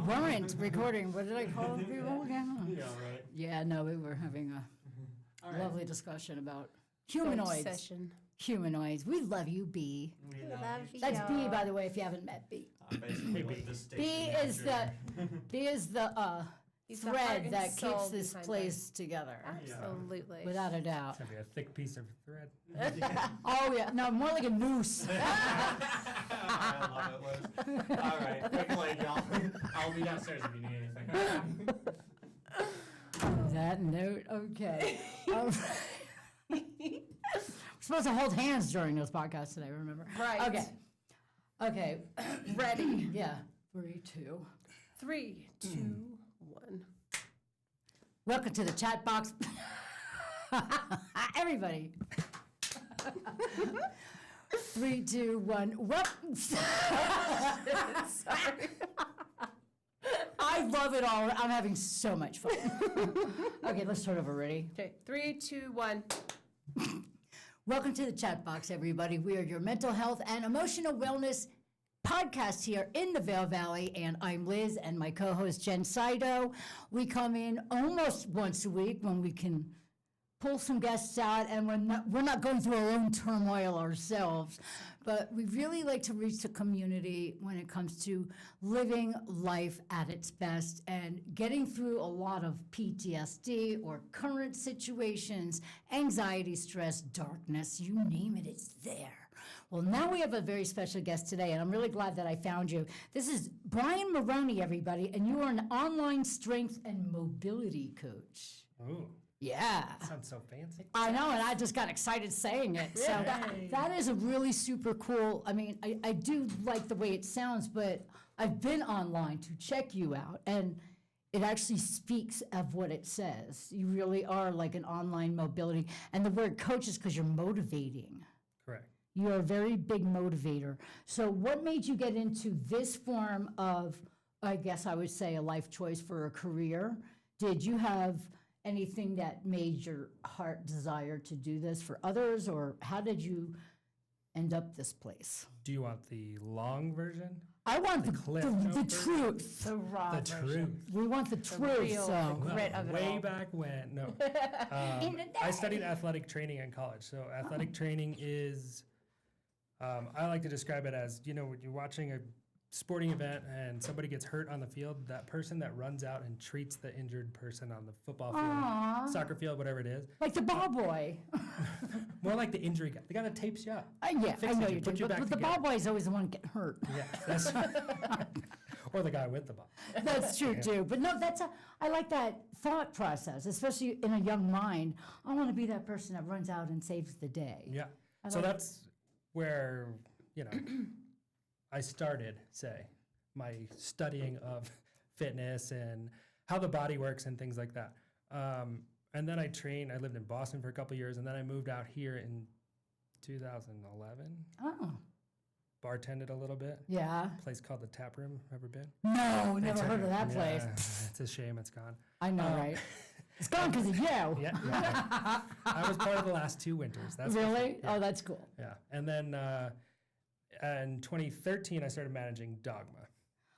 weren't recording. What did I call people again? Yeah, right. Yeah, no, we were having a All lovely discussion about humanoids. Session. Humanoids. We love you, B. We Love you. That's B, by the way, if you haven't met B. Basically, what the station B is manager- B is the He's the heart thread and that soul keeps this behind place together, Absolutely. without a doubt. It's gonna be a thick piece of thread. Oh yeah, no, more like a noose. I love it, Liz. All right, quick break, y'all. I'll be downstairs if you need anything. On that note, okay. We're supposed to hold hands during those podcasts today, remember? Right. Okay. Okay. Ready. Yeah. 3, 2. 3, 2, 1. Welcome to the chat box. Everybody. 3, 2, 1. Sorry. I love it all. I'm having so much fun. Okay, let's start over. Ready? Okay. 3, 2, 1. Welcome to the chat box, everybody. We are your mental health and emotional wellness podcast here in the Vail Valley, and I'm Liz and my co-host Jen Saito. We come in almost once a week when we can pull some guests out, and we're not going through our own turmoil ourselves, but we really like to reach the community when it comes to living life at its best and getting through a lot of PTSD or current situations, anxiety, stress, darkness, you name it, it's there. Well, now we have a very special guest today, and I'm really glad that I found you. This is Brian Maroney, everybody, and you are an online strength and mobility coach. Ooh, Yeah. sounds so fancy. I know, and I just got excited saying it. So that is a really super cool. I mean, I do like the way it sounds, but I've been online to check you out, and it actually speaks of what it says. You really are like an online mobility, and the word coach is because you're motivating. Correct. You are a very big motivator. So what made you get into this form of, I guess I would say, a life choice for a career? Did you have anything that made your heart desire to do this for others, or how did you end up this place? Do you want the long version? I want the cliff the note truth. The raw The version. truth. We want the truth. real So grit of it Way all. back when, no. In the I day. studied athletic training in college. So athletic training is, I like to describe it as, when you're watching a sporting event and somebody gets hurt on the field, that person that runs out and treats the injured person on the football field, soccer field, whatever it is, Like the ball boy. more like the injury guy, the guy that tapes you up. Yeah, I Fixes know you, you puts do. you back But the together. ball boy is always the one getting hurt. Yeah, that's or the guy with the ball. That's true too. But no, I like that thought process, especially in a young mind. I want to be that person that runs out and saves the day. Yeah. I So like- that's where, I started, say, my studying of fitness and how the body works and things like that. And then I lived in Boston for a couple of years, and then I moved out here in 2011. Oh, Bartended a little bit. yeah. A place called the Tap Room. Ever been? No, never heard of that place. Yeah, it's a shame it's gone. I know, right? It's gone because of you. Yeah. I was part of the last 2 winters. That's for sure. Really? Oh, that's cool. Yeah. And then in 2013, I started managing Dogma.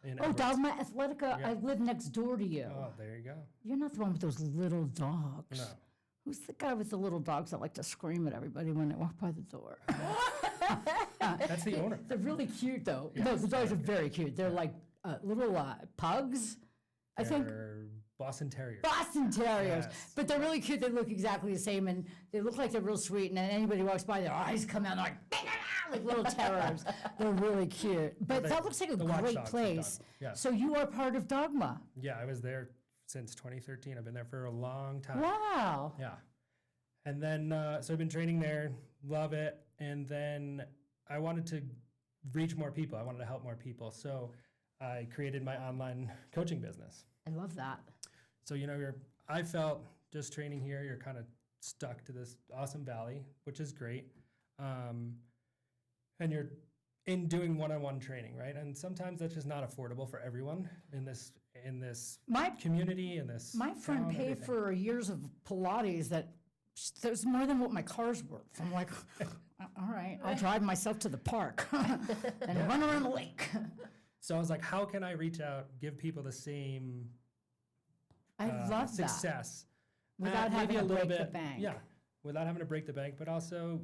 in Oh, Edwards. Dogma Athletica. Yeah. I live next door to you. Oh, there you go. You're not the one with those little dogs. No. Who's the guy with the little dogs that like to scream at everybody when they walk by the door? That's the owner. They're really cute, though. No, the dogs are very cute. They're like little pugs, I think. They're Boston Terriers. Boston Terriers. Yes. But they're really cute. They look exactly the same, and they look like they're real sweet. And then anybody walks by, their eyes come out like little terrors. They're really cute. But They- that looks like a the great watchdogs of place. Dogma. Yeah. So you are part of Dogma. Yeah, I was there since 2013. I've been there for a long time. Wow. Yeah. And then, so I've been training there, love it. And then I wanted to reach more people. I wanted to help more people. So I created my online coaching business. I love that. So, I felt just training here, you're kind of stuck to this awesome valley, which is great. And you're in doing one-on-one training, right? And sometimes that's just not affordable for everyone in this My community, in this My friend town, paid everything. for years of Pilates that there's more than what my car's worth. I'm like, all right, I'll drive myself to the park and run around the lake. So I was like, how can I reach out, give people the same I love that. success Without maybe having to break the bank. Yeah, without having to break the bank, but also,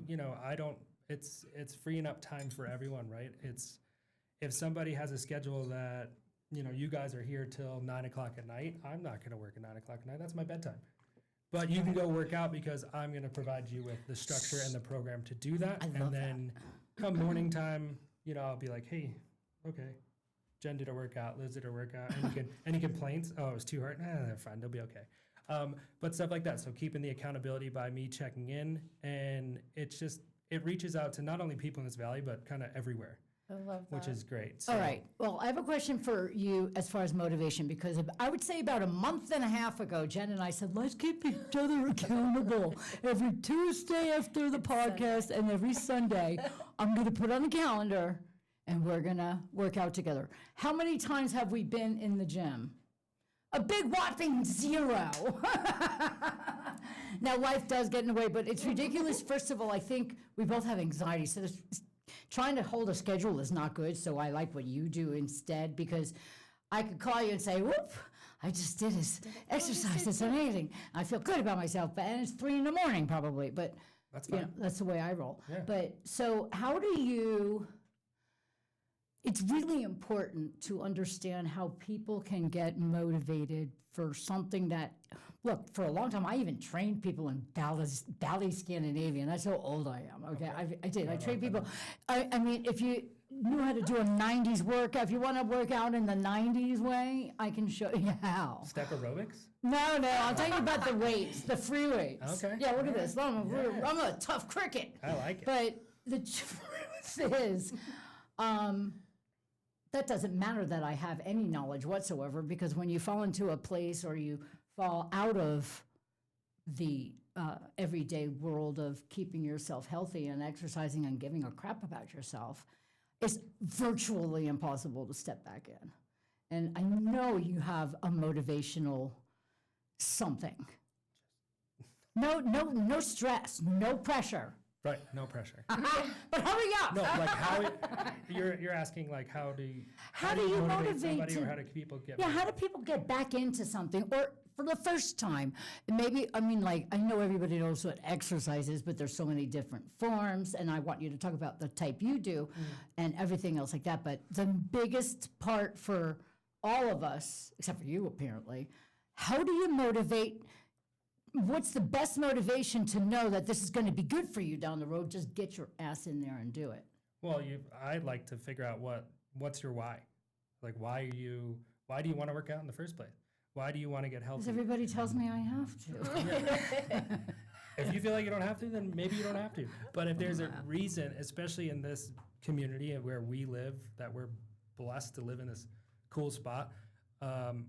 it's freeing up time for everyone, right? It's if somebody has a schedule that, you guys are here till 9 o'clock at night, I'm not going to work at 9 o'clock at night. That's my bedtime. But you can go work out because I'm going to provide you with the structure and the program to do that. I love and then come morning time, I'll be like, hey, okay, Jen did her workout, Liz did her workout. Any complaints? Oh, it was too hard? They're fine. They'll be okay. But stuff like that. So keeping the accountability by me checking in, and it reaches out to not only people in this valley, but kind of everywhere, I love that. which is great. So, All right. Well, I have a question for you as far as motivation, because I would say about a month and a half ago, Jen and I said, let's keep each other accountable. Every Tuesday after the podcast and every Sunday, I'm going to put on the calendar and we're going to work out together. How many times have we been in the gym? A big whopping 0. Now, life does get in the way, but it's ridiculous. First of all, I think we both have anxiety, so trying to hold a schedule is not good, so I like what you do instead, because I could call you and say, whoop, I just did this exercise, it's amazing. I feel good about myself, and it's 3 a.m. probably, but That's fine. that's the way I roll. Yeah. But so how do you, it's really important to understand how people can get motivated for something that, look, for a long time, I even trained people in Bally Scandinavian. That's how old I am, okay? I did. I trained people. I mean, if you knew how to do a 90s workout, if you want to work out in the 90s way, I can show you how. Step aerobics? No, I'll tell you about the weights, the free weights. Okay. Yeah, look at this. I'm a tough cricket. I like it. But the truth is, that doesn't matter that I have any knowledge whatsoever, because when you fall into a place or you fall out of the everyday world of keeping yourself healthy and exercising and giving a crap about yourself, it's virtually impossible to step back in. And I know you have a motivational something. No stress, no pressure. Right, no pressure. But hurry up. No, like how you're asking, like how do you motivate somebody, to- or how do people get? Yeah, how do people get back into something, or for the first time? Maybe, I mean, like, I know everybody knows what exercise is, but there's so many different forms, and I want you to talk about the type you do and everything else like that. But the biggest part for all of us, except for you apparently, how do you motivate? What's the best motivation to know that this is going to be good for you down the road? Just get your ass in there and do it. Well, I'd like to figure out what's your why. Like, why do you want to work out in the first place? Why do you want to get healthy? Because everybody tells me I have to. If you feel like you don't have to, then maybe you don't have to. But if there's a reason, especially in this community where we live, that we're blessed to live in this cool spot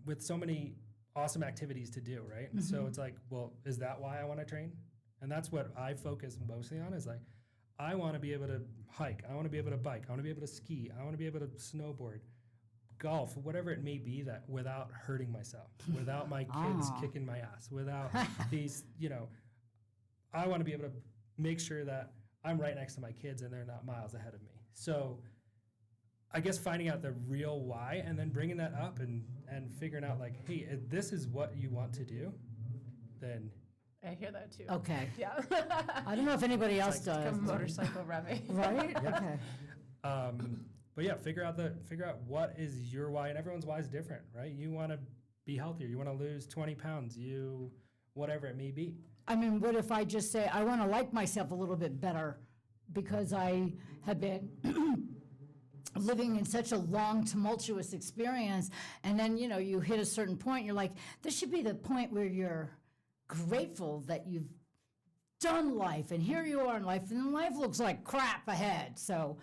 with so many awesome activities to do, right? Mm-hmm. So it's like, well, is that why I want to train? And that's what I focus mostly on, is like, I want to be able to hike. I want to be able to bike. I want to be able to ski. I want to be able to snowboard, golf, whatever it may be, that without hurting myself, without my kids kicking my ass, without these, I want to be able to make sure that I'm right next to my kids and they're not miles ahead of me. So I guess finding out the real why and then bringing that up and figuring out, like, hey, if this is what you want to do, then I hear that too. Okay. Yeah. I don't know if anybody else does. Come motorcycle revving. Right? Yeah. Okay. but yeah, figure out what is your why, and everyone's why is different, right? You want to be healthier, you want to lose 20 pounds, whatever it may be. I mean, what if I just say, I want to like myself a little bit better because I have been living in such a long, tumultuous experience, and then, you hit a certain point, you're like, this should be the point where you're grateful that you've done life, and here you are in life, and life looks like crap ahead. So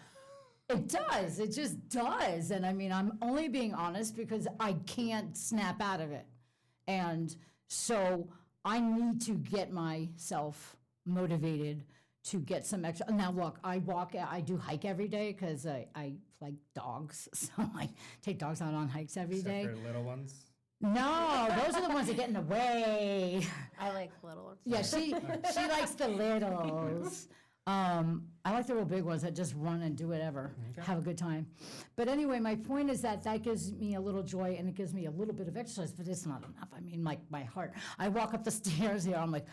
it does. It just does. And I mean, I'm only being honest because I can't snap out of it. And so I need to get myself motivated to get some extra. Now, look, I do hike every day because I like dogs. So I take dogs out on hikes every day. Except for little ones. No, those are the ones that get in the way. I like little ones. Yeah, she likes the littles. I like the real big ones that just run and do whatever, have a good time. But anyway, my point is that gives me a little joy and it gives me a little bit of exercise, but it's not enough. I mean, like my heart. I walk up the stairs here, I'm like,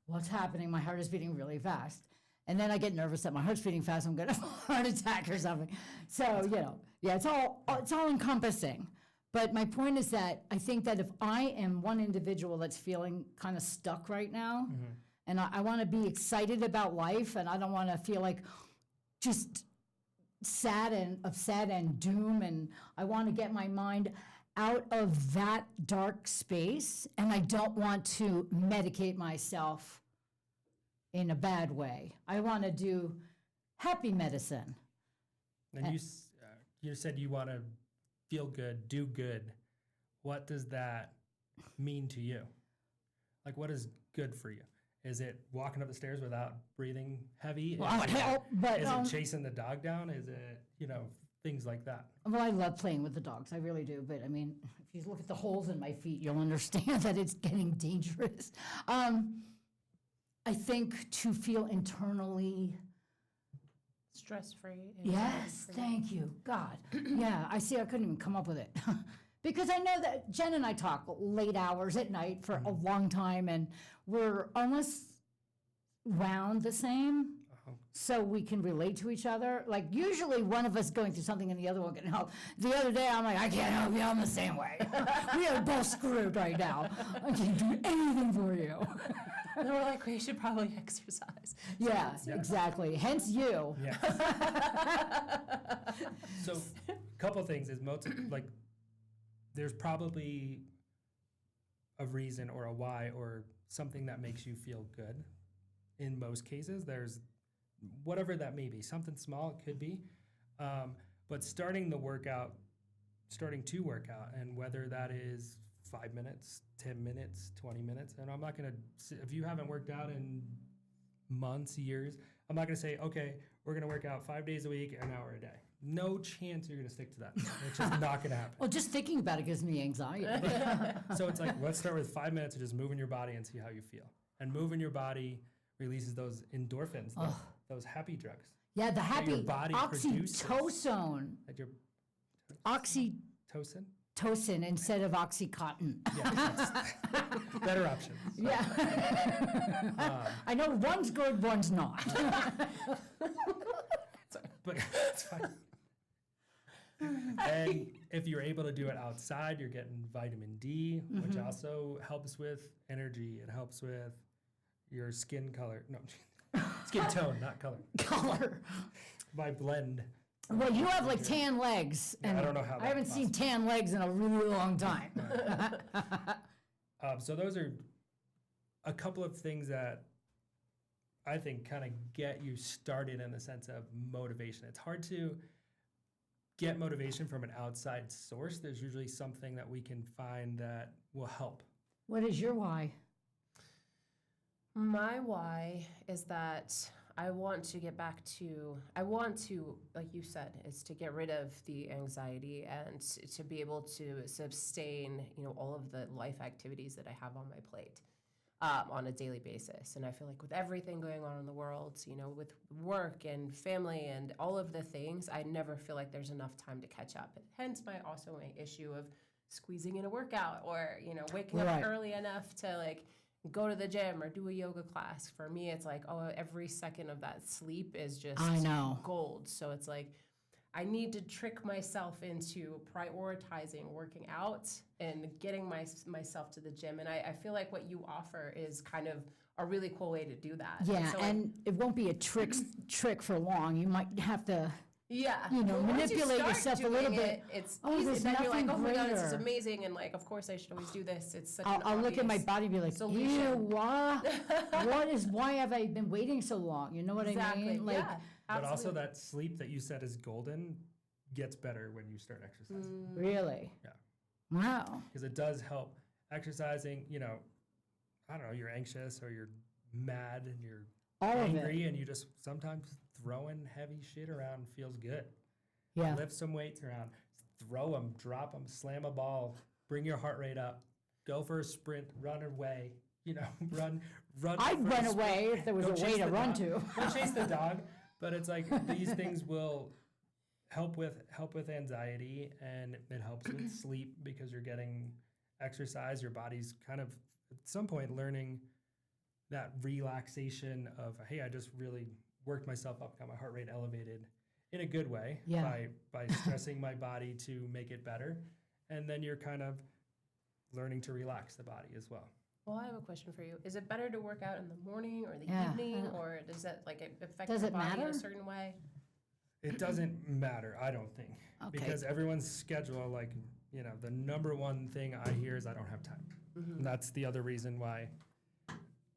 what's happening? My heart is beating really fast. And then I get nervous that my heart's beating fast, I'm gonna have a heart attack or something. So, yeah, it's all encompassing. But my point is that I think that if I am one individual that's feeling kind of stuck right now, and I want to be excited about life, and I don't want to feel like just sad and upset and doom, and I want to get my mind out of that dark space, and I don't want to medicate myself in a bad way. I want to do happy medicine. And you said you want to feel good, do good. What does that mean to you? Like, what is good for you? Is it walking up the stairs without breathing heavy? Well, I would help, but is it chasing the dog down? Is it, things like that? well, I love playing with the dogs. I really do. But I mean, if you look at the holes in my feet, you'll understand that it's getting dangerous. I think to feel internally. Stress-free. Yes, thank you, God. Yeah, I see. I couldn't even come up with it. Because I know that Jen and I talk late hours at night for a long time, and we're almost round the same, so we can relate to each other. Like, usually one of us going through something and the other one can help. The other day, I'm like, I can't help you, I'm the same way. We are both screwed right now. I can't do anything for you. And we're like, we should probably exercise. Yeah, exactly. Hence you. Yeah. So, a couple things is there's probably a reason or a why or something that makes you feel good. In most cases, there's whatever that may be, something small it could be, but starting to work out, and whether that is 5 minutes, 10 minutes, 20 minutes, and I'm not gonna, if you haven't worked out in months, years, I'm not gonna say, okay, we're gonna work out 5 days a week, an hour a day. No chance you're gonna stick to that. It's just not gonna happen. Well, just thinking about it gives me anxiety. So it's like, let's start with 5 minutes of just moving your body and see how you feel. And moving your body releases those endorphins, those happy drugs. Yeah, the happy your body produces. oxytocin. That your Oxytocin Tocin? instead of Oxycontin. Yeah, better options. Yeah. I know one's good, one's not. But it's fine. And if you're able to do it outside, you're getting vitamin D, which also helps with energy. It helps with your skin color. No, skin tone, not color. Color. By blend. Well, you have like tan legs. Yeah, and I don't know how I haven't that's seen tan legs in a really long time. So those are a couple of things that I think kind of get you started in the sense of motivation. It's hard to get motivation from an outside source. There's usually something that we can find that will help. What is your why? My why is that I want to get back to, like you said, is to get rid of the anxiety and to be able to sustain, all of the life activities that I have on my plate on a daily basis. And I feel like with everything going on in the world, with work and family and all of the things, I never feel like there's enough time to catch up. Hence my issue of squeezing in a workout or, waking Right. up early enough to go to the gym or do a yoga class. For me, it's like, every second of that sleep is just I know. gold. So it's like, I need to trick myself into prioritizing working out and getting myself to the gym. And I feel like what you offer is kind of a really cool way to do that. Yeah, so and it won't be a trick for long. You might have to. yeah, Well, once you manipulate start yourself a little bit. It's Oh, easy. there's Then you're like, nothing oh my god, this is greater. amazing, and of course I should always do this. It's such I'll an look at my obvious body and be like, solution. ew, why have I been waiting so long? You know what Exactly. I mean? Yeah. But also Absolutely. that sleep that you said is golden gets better when you start exercising. Really? Yeah. Wow. Because it does help. Exercising, I don't know, you're anxious or you're mad and you're All of angry it. and you just sometimes throwing heavy shit around feels good. Yeah. Lift some weights around, throw them, drop them, slam a ball, bring your heart rate up, go for a sprint, run away. run. I'd for run a sprint. away if there was Go a way chase to the run dog. to. Go chase the dog. But it's like these things will help with anxiety, and it helps with sleep because you're getting exercise. Your body's kind of at some point learning that relaxation of, hey, I just really worked myself up, got my heart rate elevated in a good way by stressing my body to make it better. And then you're kind of learning to relax the body as well. Well, I have a question for you. Is it better to work out in the morning or the Yeah. evening, or does that affect Does your it body in matter? a certain way? It doesn't matter, I don't think, Okay. because everyone's schedule, the number one thing I hear is I don't have time. And that's the other reason why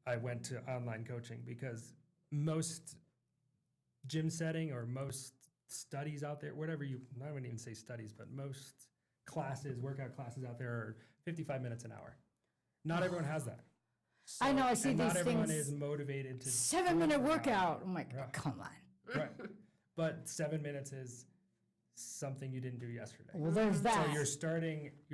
I went to online coaching, because most gym setting or most studies out there, I wouldn't even say studies, but most workout classes out there are 55 minutes an hour. Not everyone has that. I know, I see and these not everyone things, is motivated to 7-minute do it for an hour. workout. I'm like, Yeah. come on. Right. But 7 minutes is something you didn't do yesterday. Well, there's that. So you're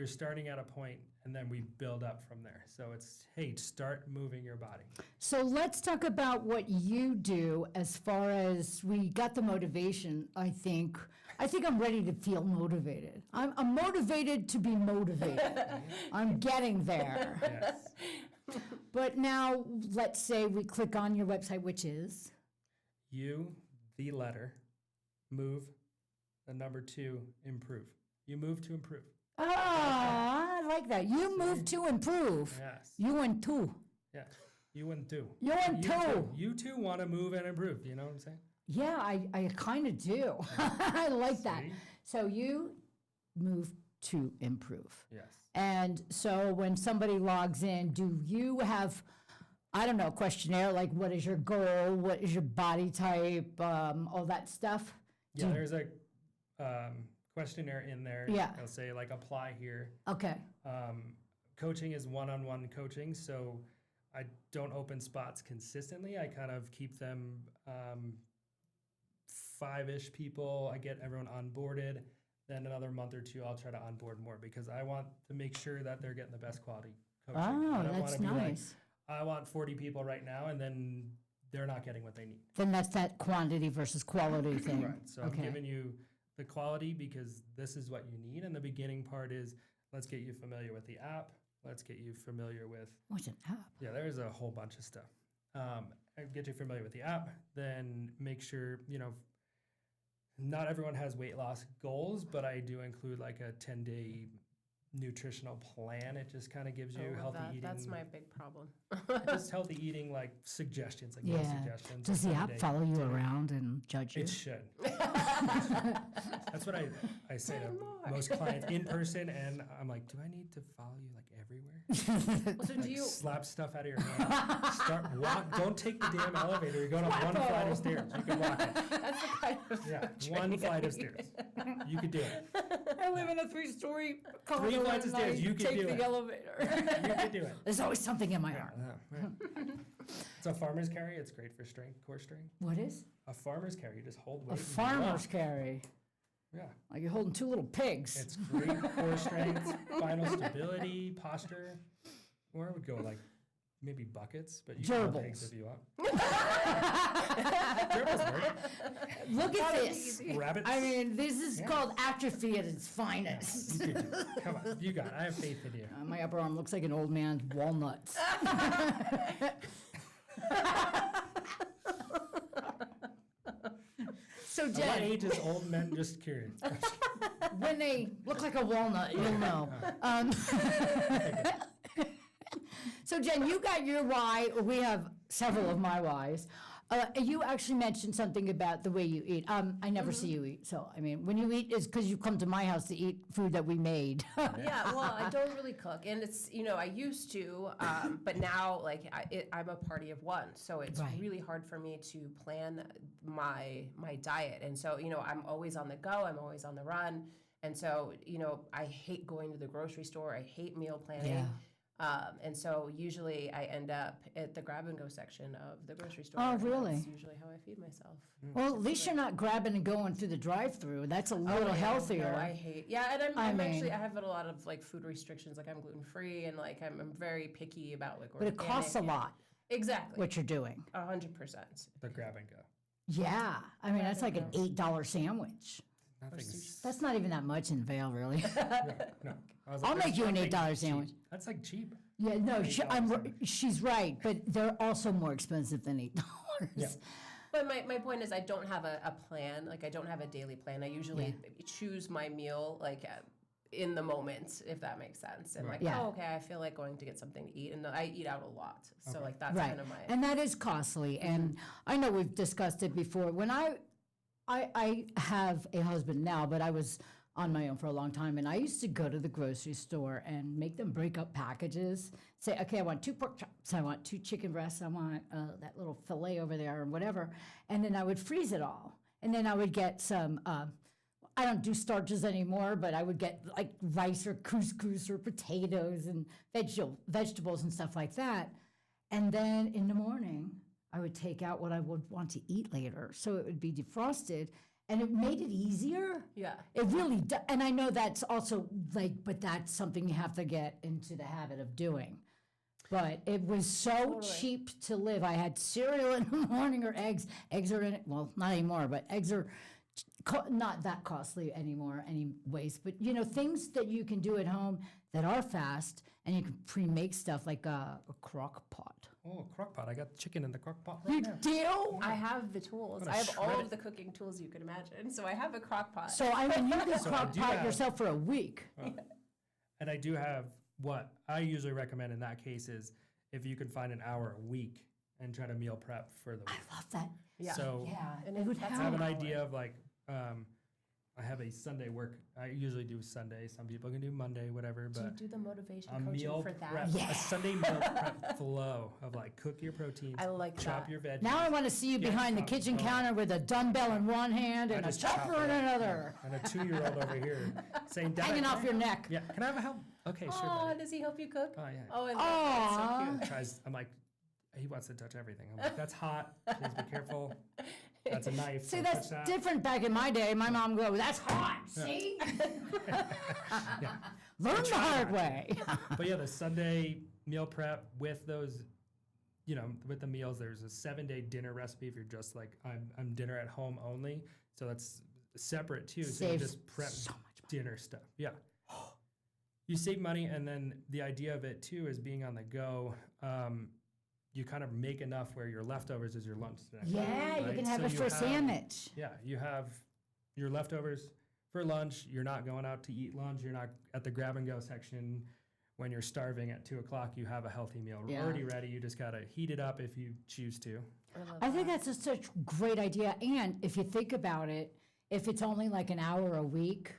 starting at a point, and then we build up from there. So it's, hey, start moving your body. So let's talk about what you do as far as we got the motivation, I think. I think I'm ready to feel motivated. I'm motivated to be motivated. I'm getting there. Yes. But now, let's say we click on your website, which is? You, the letter, move, the number 2, improve. You move to improve. Ah, I like that. You move to improve. Yes. You and two. Yeah. You and 2. You and two. You two want to move and improve. You know what I'm saying? Yeah, I kind of do. I like that. See? So you move to improve. Yes. And so when somebody logs in, do you have, I don't know, questionnaire, like what is your goal, what is your body type, all that stuff? Yeah, there's a questionnaire in there. Yeah. They'll say apply here. Okay. Coaching is one-on-one coaching, so I don't open spots consistently. I kind of keep them 5-ish people. I get everyone onboarded. Then another month or 2, I'll try to onboard more, because I want to make sure that they're getting the best quality coaching. I Oh, don't that's wanna be nice. I want 40 people right now, and then they're not getting what they need. Then that's that quantity versus quality thing. Right. So Okay. I'm giving you the quality because this is what you need. And the beginning part is, let's get you familiar with the app. Let's get you familiar with, What's an app? yeah, there's a whole bunch of stuff. Get you familiar with the app, then make sure, not everyone has weight loss goals, but I do include like a 10-day nutritional plan. It just kind of gives you healthy eating. That's my big problem. Just healthy eating, like suggestions, like Yeah. meal suggestions. Does the like app 10-day follow you dinner. around and judge you? It should. That's what I say to more. most clients in person, and I'm like, do I need to follow you like everywhere? So do you? Slap stuff out of your hand. Don't take the damn elevator. You're going up one flight of stairs. You can walk it. That's the kind of Yeah, one flight of stairs. You could do it. I live in a 3-story 3 flights of stairs. You could do it. elevator. You could do it. There's always something in my heart. Right. It's a farmer's carry. It's great for strength, core strength. What is? A farmer's carry. You just hold weight. A and you farmer's walk. carry. Yeah. Like you're holding 2 little pigs. It's great core strength, spinal stability, posture. Or I would go like maybe buckets, but you can hold pigs Gerbils. if you want. Gerbils work. Look at this. Rabbits. I mean, this is Yeah. called atrophy at its finest. You could do it. Come on, you got it. I have faith in you. My upper arm looks like an old man's walnuts. So, At what Jen, age is old men? Just curious. when they look like a walnut, you'll know. So, Jen, you got your why. We have several of my whys. You actually mentioned something about the way you eat. I never see you eat. So, I mean, when you eat, it's because you come to my house to eat food that we made. Yeah, well, I don't really cook, and it's I used to, but now I'm a party of one, so it's Right. really hard for me to plan my diet, and so I'm always on the go, I'm always on the run, and so I hate going to the grocery store, I hate meal planning. Yeah. And so usually I end up at the grab and go section of the grocery store. Oh, and really? That's usually how I feed myself. Well, at least you're not grabbing and going through the drive-through. That's a little Oh, yeah. healthier. No, I hate. Yeah, and I I'm actually mean- I have a lot of like food restrictions. Like I'm gluten free, and like I'm very picky about like. But it costs a organic and- lot, Exactly. what you're doing. 100%. The grab and go. Yeah, I mean, that's like Grab an and $8 sandwich. Nothing's. That's not even that much in Vail, really. No. I was like, I'll there's make you an nothing $8 cheap. sandwich. That's like cheap. Yeah, no, $8 she's right, but they're also more expensive than $8. Yeah. But my point is, I don't have a plan. Like I don't have a daily plan. I usually choose my meal like in the moment, if that makes sense. And like, Yeah. oh, okay, I feel like going to get something to eat, and I eat out a lot. So like that's Right, kind of my. and that is costly, and I know we've discussed it before. When I have a husband now, but I was on my own for a long time, and I used to go to the grocery store and make them break up packages. Say, okay, I want 2 pork chops, I want 2 chicken breasts, I want that little fillet over there, or whatever, and then I would freeze it all, and then I would get some. I don't do starches anymore, but I would get like rice or couscous or potatoes and vegetables and stuff like that. And then in the morning, I would take out what I would want to eat later. So it would be defrosted, and it made it easier. Yeah. It really does. And I know that's also like, but that's something you have to get into the habit of doing. But it was so cheap to live. I had cereal in the morning or eggs. Eggs are in it. Well, not anymore, but eggs are not that costly anymore anyways. But, you know, things that you can do at home that are fast, and you can pre-make stuff like a crock pot. Oh, crock pot. I got chicken in the crock pot You right now. do? I have the tools. I'm I gonna have all shred of it. the cooking tools you could imagine. So I have a crock pot. So, I mean, you can So I crock do pot have- yourself for a week. And I do have what I usually recommend in that case is if you can find an hour a week and try to meal prep for the week. I love that. yeah. So Yeah, And it would that's I have an how- idea of like, I have a Sunday work. I usually do Sunday. Some people can do Monday, whatever. Do you But do the motivation a coaching meal for that? prep, Yeah. a Sunday meal prep flow of like cook your proteins, I like chop that. your veggies. Now I want to see you Yeah, behind the chop kitchen it all. counter with a dumbbell in one hand I and a just chop chopper in it up. another, And a 2-year-old over here saying, Dad, hanging can off I- your neck. Yeah, can I have a help? Okay, sure. Oh, buddy. does he help you cook? Oh yeah. Oh, I love that. So Aw. cute. Tries. I'm like, he wants to touch everything. I'm like, that's hot. Please be careful. That's a knife. See, don't that's touch that. different back in my day. My mom would go, that's hot, see? Yeah. Learn the hard way. But yeah, the Sunday meal prep with those, you know, with the meals, there's a 7-day dinner recipe if you're just like, I'm dinner at home only. So that's separate too. So you Saves just prep so much dinner stuff. Yeah. You save money, and then the idea of it too is being on the go. You kind of make enough where your leftovers is your lunch snack. Yeah, you right? can have So it you for a have- sandwich. Yeah, you have your leftovers for lunch. You're not going out to eat lunch. You're not at the grab and go section when you're starving at 2 o'clock. You have a healthy meal Yeah. already ready. You just gotta heat it up if you choose to. I think that's such a great idea. And if you think about it, if it's only like an hour a week,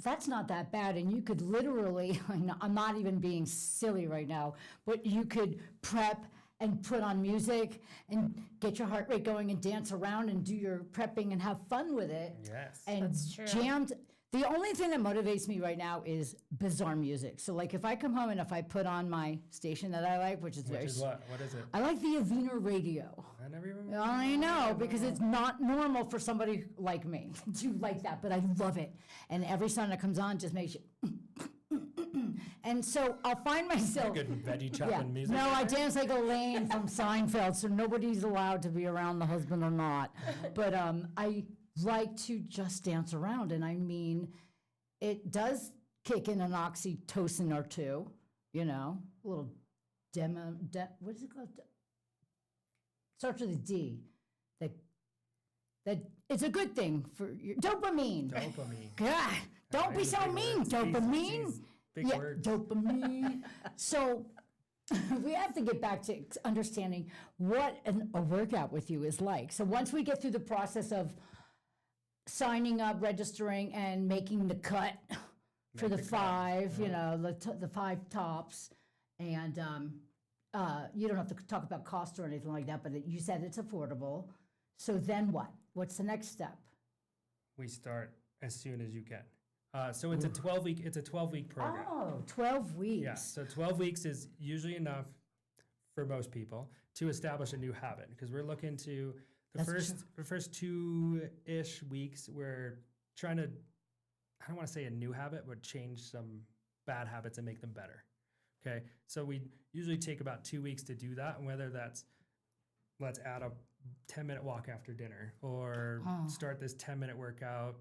that's not that bad. And you could literally, I'm not even being silly right now, but you could prep and put on music and get your heart rate going and dance around and do your prepping and have fun with it. Yes. And That's true. jammed. The only thing that motivates me right now is bizarre music. So like if I come home and if I put on my station that I like, which is Which very is what? What is it? I like the Avena radio. I never even. I know, because it's not normal for somebody like me to like that, but I love it. And every song that comes on just makes you. And so I'll find myself. Good veggie chopping music. No, I dance like Elaine from Seinfeld, so nobody's allowed to be around the husband or not. But I like to just dance around, and I mean, it does kick in an oxytocin or two, you know, a little what is it called? Starts with a D. That it's a good thing for your dopamine. Dopamine. God, don't be These so big mean, words. dopamine. These big Yeah, words. dopamine. So we have to get back to understanding what a workout with you is like. So once we get through the process of signing up, registering, and making the cut for Make the the cut, 5, you know, the 5 tops, and you don't have to talk about cost or anything like that, but you said it's affordable. So then what? What's the next step? We start as soon as you can. So it's a 12-week program. Oh, 12 weeks. Yeah, so 12 weeks is usually enough for most people to establish a new habit, because we're looking to the first 2-ish weeks, we're trying to, I don't want to say a new habit, but change some bad habits and make them better. Okay, so we usually take about 2 weeks to do that, and whether that's, let's add a 10-minute walk after dinner, or start this 10-minute workout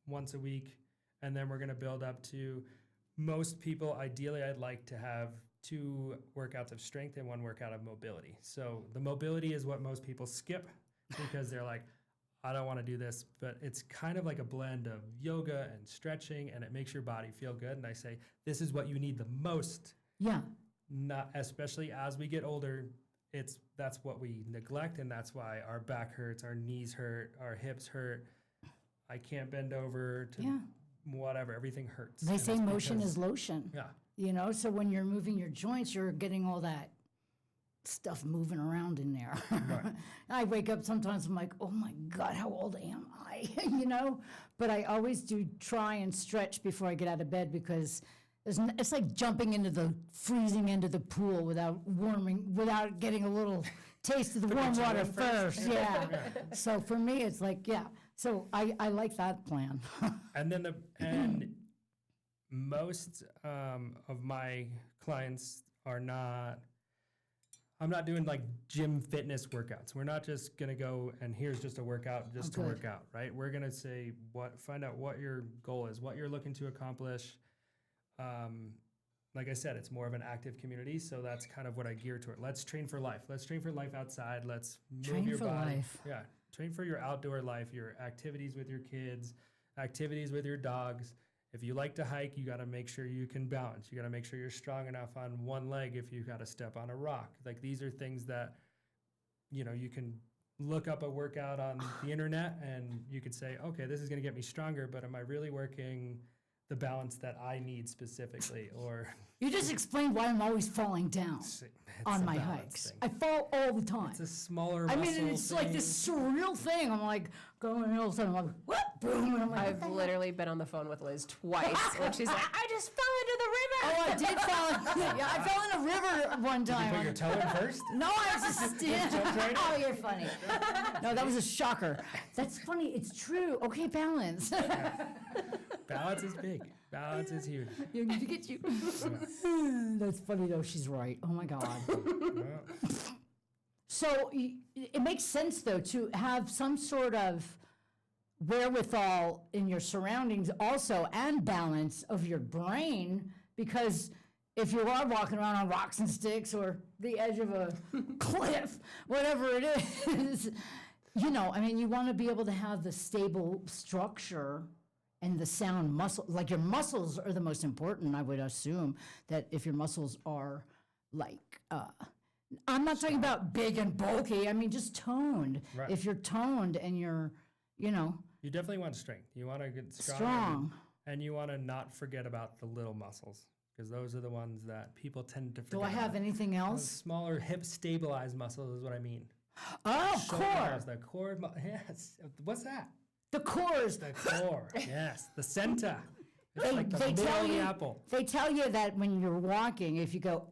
once a week, and then we're going to build up to, most people, ideally, I'd like to have 2 workouts of strength and 1 workout of mobility. So the mobility is what most people skip because they're like, I don't want to do this, but it's kind of like a blend of yoga and stretching, and it makes your body feel good. And I say, this is what you need the most. Yeah. Not especially as we get older, that's what we neglect, and that's why our back hurts, our knees hurt, our hips hurt. I can't bend over to whatever, everything hurts. They And say it's motion because- is lotion. Yeah. You know, so when you're moving your joints, you're getting all that stuff moving around in there. Right. I wake up sometimes, I'm like, oh my God, how old am I? You know? But I always do try and stretch before I get out of bed, because it's like jumping into the freezing end of the pool without getting a little taste of the warm your toe water in first. first. Yeah. So for me, it's like, yeah. So I like that plan. And then most of my clients are not, I'm not doing like gym fitness workouts. We're not just going to go and here's just a workout just to good. work out, right? We're going to say find out what your goal is, what you're looking to accomplish. Like I said, it's more of an active community, so that's kind of what I gear toward. Let's train for life. Let's train for life outside. Let's move Train your for body. life. Yeah, train for your outdoor life, your activities with your kids, activities with your dogs. If you like to hike, you got to make sure you can balance. You got to make sure you're strong enough on one leg if you got to step on a rock. Like, these are things that, you can look up a workout on the internet and you could say, okay, this is going to get me stronger, but am I really working the balance that I need specifically? Or You just explained why I'm always falling down it's on a my balance hikes. thing. I fall all the time. It's a smaller I muscle mean, it's like thing. this surreal thing. I'm like going, and all of a sudden I'm like, whoop, boom, and I'm like, I've literally been on the phone with Liz twice when she's like, I just fell into the oh, river. I did fall. Yeah, I fell in a river one Did you time. put your toe in first? No, I was just oh, you're funny. No, that was a shocker. That's funny. It's true. Okay, balance. Balance is big. Balance is huge. You need to get you. That's funny though. She's right. Oh my God. Yeah. So it makes sense though to have some sort of wherewithal in your surroundings also, and balance of your brain, because if you are walking around on rocks and sticks or the edge of a cliff, whatever it is, I mean, you want to be able to have the stable structure and the sound muscle. Like, your muscles are the most important, I would assume, that if your muscles are like, I'm not talking about big and bulky, I mean just toned. Right. If you're toned and you're, You definitely want strength. You want to get strong. And you want to not forget about the little muscles, because those are the ones that people tend to forget. Do I have about. anything Those else? smaller hip stabilized muscles is what I mean. Oh, Shoulder core. muscles, the core. Yes. What's that? The cores. The core. Yes. The center. It's like the They middle tell of the you. apple. They tell you that when you're walking, if you go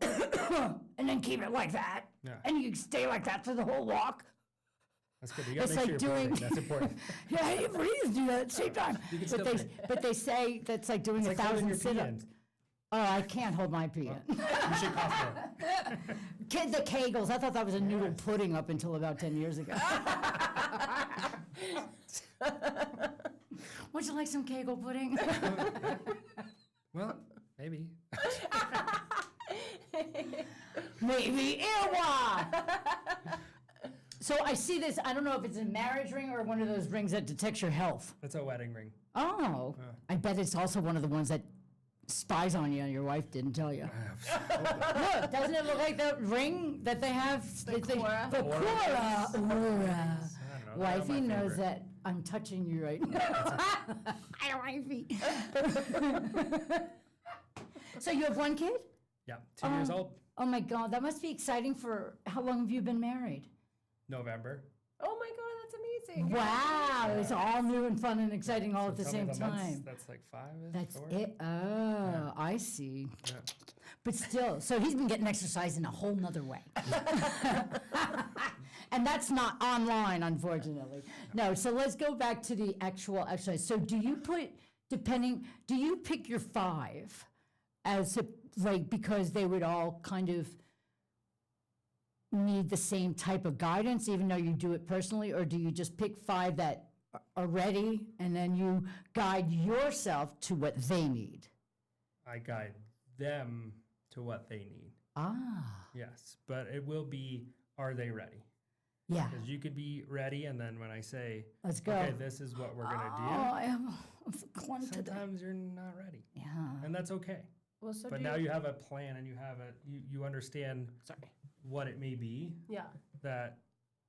and then keep it like that, Yeah. and you stay like that for the whole walk. That's good. You got It's to make like sure you're doing- breathing. That's important. Yeah, you breathe, do that at the same time. You can still breathe. But they say that's like doing It's like holding 1,000 your pee sit-ups. in. Oh, I can't hold my pee in. You should cough more. The Kegels, I thought that was a noodle pudding up until about 10 years ago. Would you like some Kegel pudding? Well, maybe. Maybe. Ewa! So I see this, I don't know if it's a marriage ring or one of those rings that detects your health. That's a wedding ring. Oh, I bet it's also one of the ones that spies on you and your wife didn't tell you. Look, doesn't it look like the ring that they have? The Cora. The Cora. Aura. I don't know. They're Wifey my knows favorite. that I'm touching you right now. Hi, wifey. So you have one kid? Yeah. 2 years old. Oh my God, that must be exciting for, how long have you been married? November. Oh my God, that's exciting. Wow, it's all new and fun and exciting all at the tell me same months, time. That's like 5-ish, That's 4? it. Oh, I see. Yeah. But still, so he's been getting exercise in a whole nother way. And that's not online, unfortunately. No, so let's go back to the actual exercise. So do you pick your 5 as because they would all kind of need the same type of guidance, even though you do it personally, or do you just pick 5 that are ready and then you guide yourself to what they need? I guide them to what they need. Ah, Yes, but it will be, are they ready? yeah. Because you could be ready, and then when I say, Let's go. okay, this is what we're gonna Oh, I'm clung do, to that. sometimes you're not ready, Yeah. and that's okay. Well, so But now you have a plan, and you have you understand Sorry. what it may be Yeah. that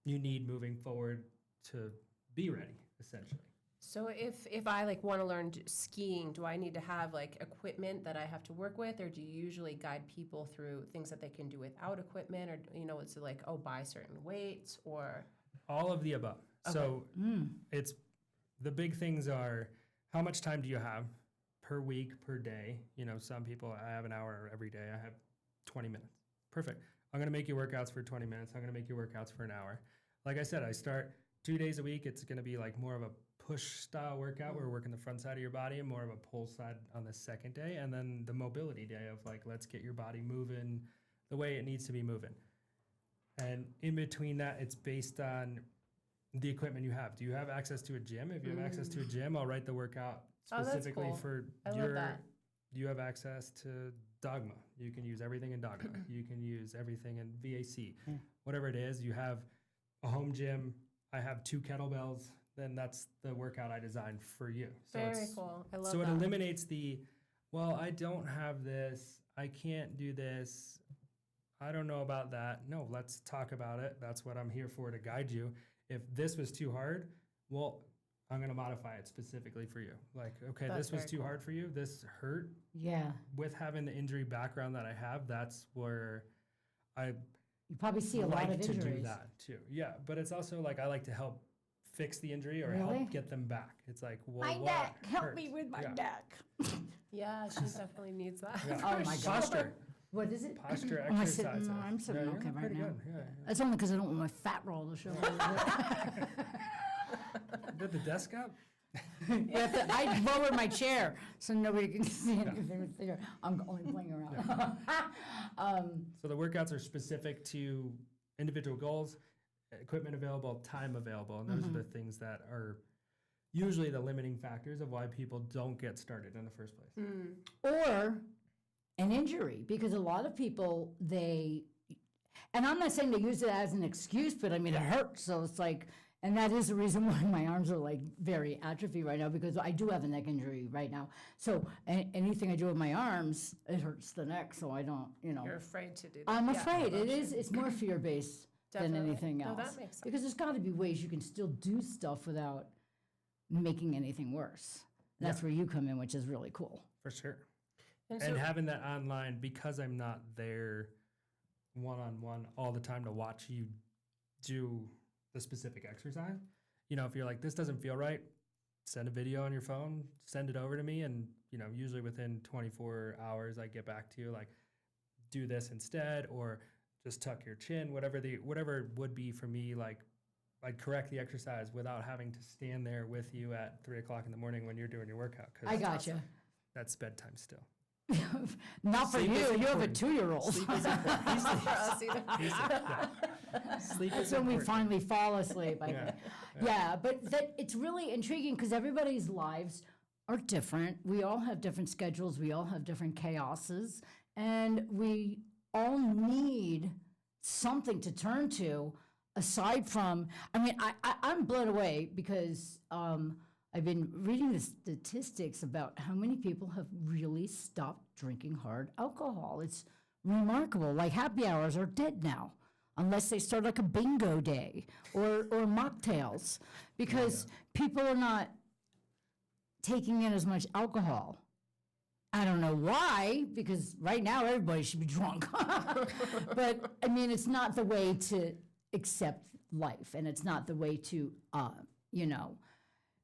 you need moving forward to be ready, essentially. So if I like want to learn skiing, do I need to have like equipment that I have to work with, or do you usually guide people through things that they can do without equipment, or it's like, oh, buy certain weights, or All of the above. So it's the big things are how much time do you have per week, per day? Some people, I have an hour every day. I have 20 minutes. Perfect. I'm going to make you workouts for 20 minutes. I'm going to make you workouts for an hour. Like I said, I start 2 days a week. It's going to be like more of a push style workout where we're working the front side of your body, and more of a pull side on the second day. And then the mobility day of like, let's get your body moving the way it needs to be moving. And in between that, it's based on the equipment you have. Do you have access to a gym? If you have access to a gym, I'll write the workout Oh, that's specifically cool. for I love your. that. You have access to Dogma. You can use everything in Dogma. You can use everything in VAC. Whatever it is, you have a home gym. I have 2 kettlebells. Then that's the workout I designed for you. So very it's- cool. I love so that. it eliminates the, well, I don't have this. I can't do this. I don't know about that. No, let's talk about it. That's what I'm here for, to guide you. If this was too hard, well, I'm going to modify it specifically for you. Like, okay, That's this was very too cool. hard for you. This hurt. Yeah. With having the injury background that I have, that's where I You probably see a lot like of to injuries. do that too. Yeah, but it's also like I like to help fix the injury or Really? help get them back. It's like, well, My what neck. Help hurt? me with my Yeah. neck. Yeah, she definitely needs that. Yeah. Oh my gosh. Posture. What is it? Posture Am I sitting? exercises. No, I'm sitting you're okay right pretty now. good. Yeah, That's only because I don't want my fat roll to show. yeah. Did the desk up? I lowered my chair so nobody can see anything. I'm only playing around. So the workouts are specific to individual goals, equipment available, time available, and those are the things that are usually the limiting factors of why people don't get started in the first place. Or an injury, because a lot of people, and I'm not saying they use it as an excuse, but I mean, it hurts. So it's like, and that is the reason why my arms are like very atrophy right now, because I do have a neck injury right now. So anything I do with my arms, it hurts the neck. So I don't, You're afraid to do that. I'm Yeah. afraid it's more fear-based than Definitely. anything No, else. that makes sense. Because there's got to be ways you can still do stuff without making anything worse. That's where you come in, which is really cool. For sure. And And so, having that online, because I'm not there one-on-one all the time to watch you do the specific exercise, if you're like, this doesn't feel right, send a video on your phone, send it over to me, and usually within 24 hours I get back to you, like, do this instead, or just tuck your chin, whatever it would be for me. Like, I'd correct the exercise without having to stand there with you at 3 o'clock in the morning when you're doing your workout, I because gotcha. that's bedtime still. Not for Sleep you. is You have a important. 2-year-old. Sleep is important. He sleeps. for us, either. He sleeps. Yeah. Sleep is That's when we important. finally fall asleep, I Yeah, think. Yeah, but it's really intriguing because everybody's lives are different. We all have different schedules. We all have different chaoses. And we all need something to turn to aside from, I'm blown away because I've been reading the statistics about how many people have really stopped drinking hard alcohol. It's remarkable. Like happy hours are dead now, unless they start like a bingo day or mocktails, because people are not taking in as much alcohol. I don't know why, because right now everybody should be drunk. But it's not the way to accept life, and it's not the way to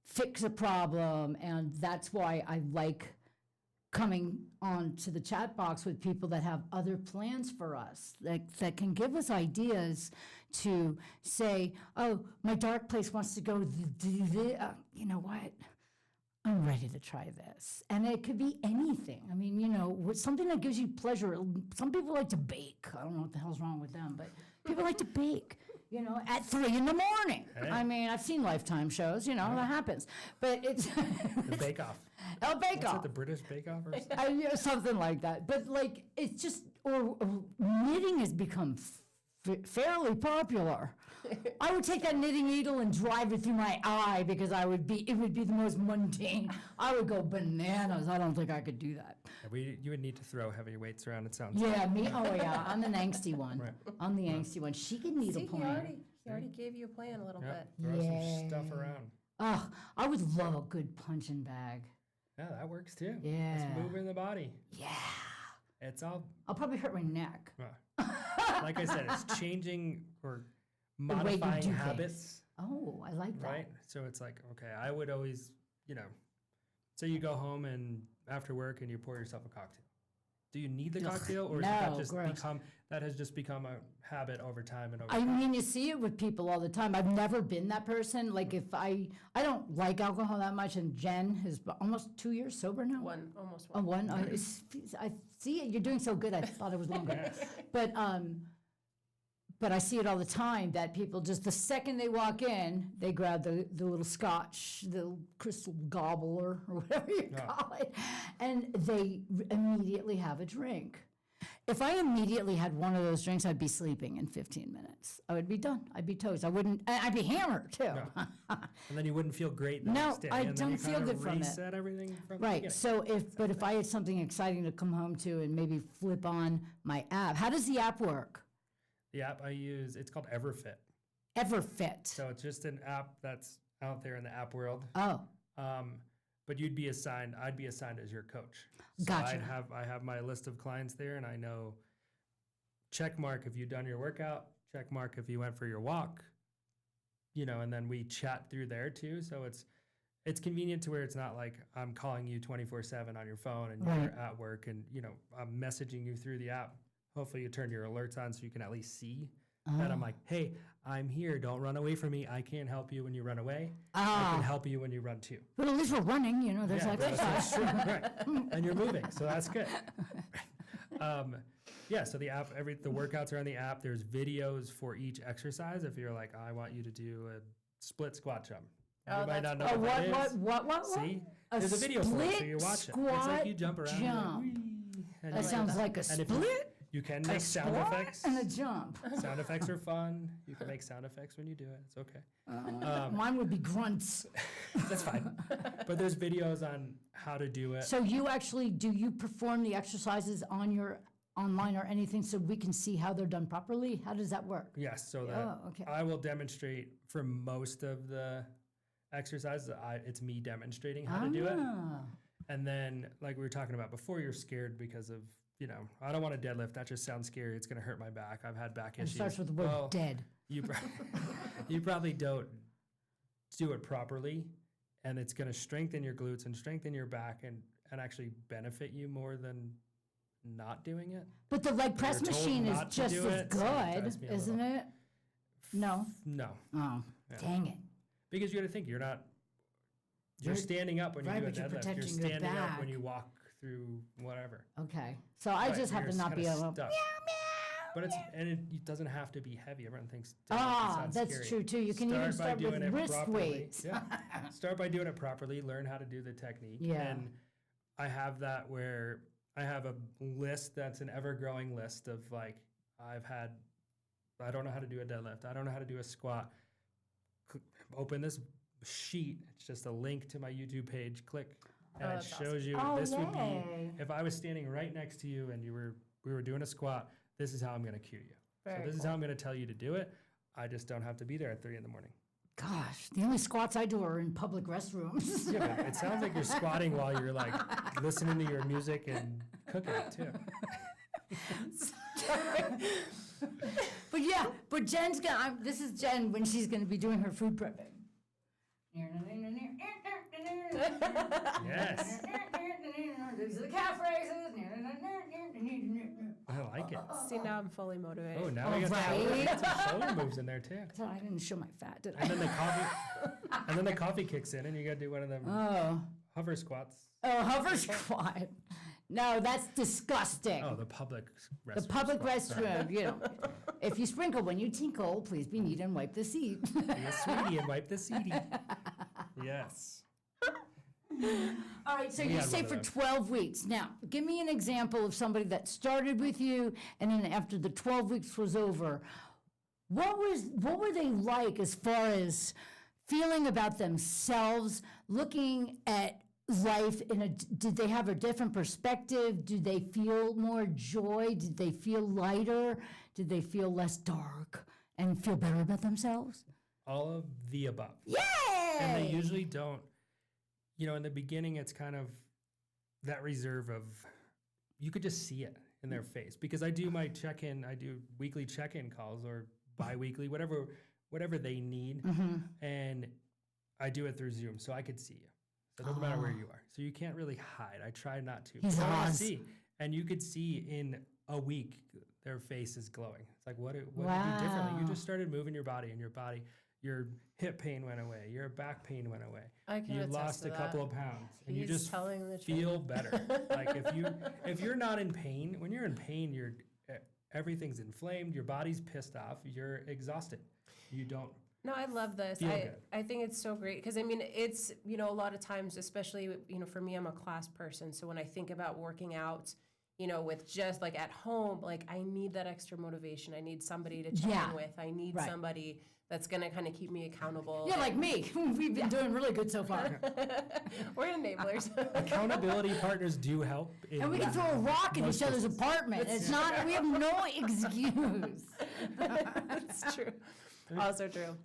fix a problem. And that's why I like coming on to the chat box with people that have other plans for us, that can give us ideas to say, oh, my dark place wants to go do this. You know what? I'm ready to try this. And it could be anything. I mean, something that gives you pleasure. Some people like to bake. I don't know what the hell's wrong with them, but people like to bake, at 3 a.m. Hey. I mean, I've seen Lifetime shows, that happens. But it's The Bake Off. Oh, Bake What's Off. it, the British Bake Off or something? Something like that. But it's just, or knitting has become fairly popular. I would take that knitting needle and drive it through my eye because it would be the most mundane. I would go bananas. I don't think I could do that. You would need to throw heavy weights around, it sounds Yeah, me. Oh yeah, I'm an angsty one. Right. I'm the angsty one. She can needle See, plan. he already gave you a plan a little Yeah, bit. throw Yay. some stuff around. Oh, I would love a good punching bag. Yeah, that works too. Yeah. It's moving the body. Yeah. It's all, I'll probably hurt my neck. like I said, it's changing or The way you do modifying things. habits, Oh, I like that. right? So it's like, okay, I would always, so you go home and after work and you pour yourself a cocktail. Do you need the Ugh, cocktail, or no, has just become a habit over time and over I time? mean, you see it with people all the time. I've never been that person. Like if I don't like alcohol that much, and Jen is almost 2 years sober now. Almost Oh, one. one. I see it. You're doing so good. I thought it was longer. But I see it all the time that people just the second they walk in, they grab the little scotch, the crystal gobbler or whatever you call it, and they immediately have a drink. If I immediately had one of those drinks, I'd be sleeping in 15 minutes. I would be done. I'd be toast. I'd be hammered too. And then you wouldn't feel great the No, next day. I and then don't you feel kind of good from it. reset everything from the Right. beginning. So if I had something exciting to come home to and maybe flip on my app, how does the app work? The app I use, it's called Everfit. Everfit. So it's just an app that's out there in the app world. Oh, But I'd be assigned as your coach. So Gotcha. I have my list of clients there, and I know check mark if you've done your workout, check mark if you went for your walk, and then we chat through there too. So it's convenient to where it's not like I'm calling you 24/7 on your phone and Right. you're at work, and I'm messaging you through the app. Hopefully you turn your alerts on so you can at least see that I'm like, hey, I'm here. Don't run away from me. I can't help you when you run away. I can help you when you run too. but at least we're running, there's Yeah, exercise. that's true. Right. And you're moving, so that's good. So the app, the workouts are on the app. There's videos for each exercise. If you're like, I want you to do a split squat jump. You might not know Oh, what that is. what? See? A There's a video for it, so split you watch it. It's squat like you jump around. jump. And That you're sounds like a and if you- split, You can a make sound squat, effects. and a jump. Sound effects are fun. You can make sound effects when you do it. It's okay. Mine would be grunts. That's fine. But there's videos on how to do it. So do you perform the exercises on your online or anything so we can see how they're done properly? How does that work? Yes, so that Oh, okay. I will demonstrate for most of the exercises. It's me demonstrating how to do it. Ah. And then, like we were talking about before, you're scared because of, I don't want to deadlift. That just sounds scary. It's going to hurt my back. I've had back It issues. starts with the word Well, dead. You, you probably don't do it properly, and it's going to strengthen your glutes and strengthen your back and actually benefit you more than not doing it. But the leg press you're told machine is not to just do as it, so it good, drives me a isn't little- it? No. No, Oh, Yeah. dang it. because you got to think you're You're- standing up when you right, do a but you're deadlift. You're protecting your standing up when back. you walk through whatever. Okay. So I Right, just so have to you're not be kinda able. stuck. But it doesn't have to be heavy. Everyone thinks. Ah, it sounds that's scary. true too. You can even by start with doing it wrist properly. weights. Yeah. Start by doing it properly. Learn how to do the technique. Yeah. And I have that where I have a list that's an ever-growing list of like I don't know how to do a deadlift. I don't know how to do a squat. Open this sheet. It's just a link to my YouTube page. Click, and it that's shows you. Oh, This would be yay. if I was standing right next to you and we were doing a squat. This is how I'm going to cue you. Very so this is cool. how I'm going to tell you to do it. I just don't have to be there at 3 a.m. Gosh, the only squats I do are in public restrooms. Yeah, but it sounds like you're squatting while you're like listening to your music and cooking it too. But Jen's gonna. This is Jen when she's gonna be doing her food prepping. Yes. These are the calf raises. I like it. See, now I'm fully motivated. Oh, now we got Right. some shoulder moves in there too. So I didn't show my fat, did I? And then the coffee kicks in, and you got to do one of them Oh. hover squats. Oh, hover squat. No, that's disgusting. Oh, the public restroom. The public squat, sorry. restroom, you know. If you sprinkle when you tinkle, please be neat and wipe the seat. Be a sweetie and wipe the seaty. Yes. All right, so We you had say one of for those. 12 weeks. Now, give me an example of somebody that started with you, and then after the 12 weeks was over, what were they like as far as feeling about themselves, looking at life did they have a different perspective? Did they feel more joy? Did they feel lighter? Did they feel less dark and feel better about themselves? All of the above. Yay! And they usually don't, in the beginning, it's kind of that reserve of, you could just see it in their face. Because I do my check-in, I do weekly check-in calls or bi-weekly, whatever they need. And I do it through Zoom, so I could see you. So it doesn't matter where you are. So you can't really hide. I try not to. He's But I Oz. see. And you could see in a week, their face is glowing. It's like, what did you do differently? You Wow. just started moving your body, and your hip pain went away, your back pain went away. I can You attest lost to a that. couple of pounds, and you He's just telling the truth. feel better. Like if you're not in pain, when you're in pain, everything's inflamed, your body's pissed off, you're exhausted. You don't. No, I love this. Feel good. I think it's so great because I mean, it's, a lot of times, especially, for me, I'm a class person. So when I think about working out, with just like at home, like I need that extra motivation. I need somebody to check Yeah. in with. I need Right. somebody that's going to kind of keep me accountable. Yeah, like me. We've been doing really good so far. We're enablers. Accountability partners do help. And we can throw a rock in each other's apartment. It's not, we have no excuse. That's true. Also true.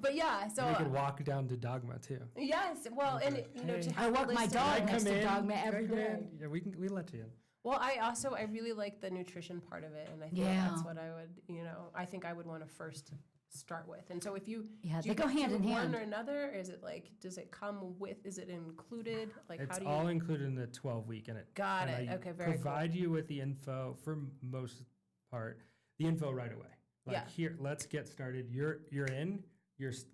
But yeah, so We could walk down to Dogma too. yes, well, and to I walk my listen- dog Can I next come to in? Dogma Can I every come day. in? Yeah, we let you in. Well, I really like the nutrition part of it, and I think Yeah. that's what I would, I think I would want to first start with. And so if you Yeah, do you they go hand do in one hand. or another, or is it like, does it come with, is it included? Like It's how do you all included in the 12 week, and Got and it. I Okay, very cool. provide you with the info for most part, the info right away. Like Yeah. here, let's get started. You're in.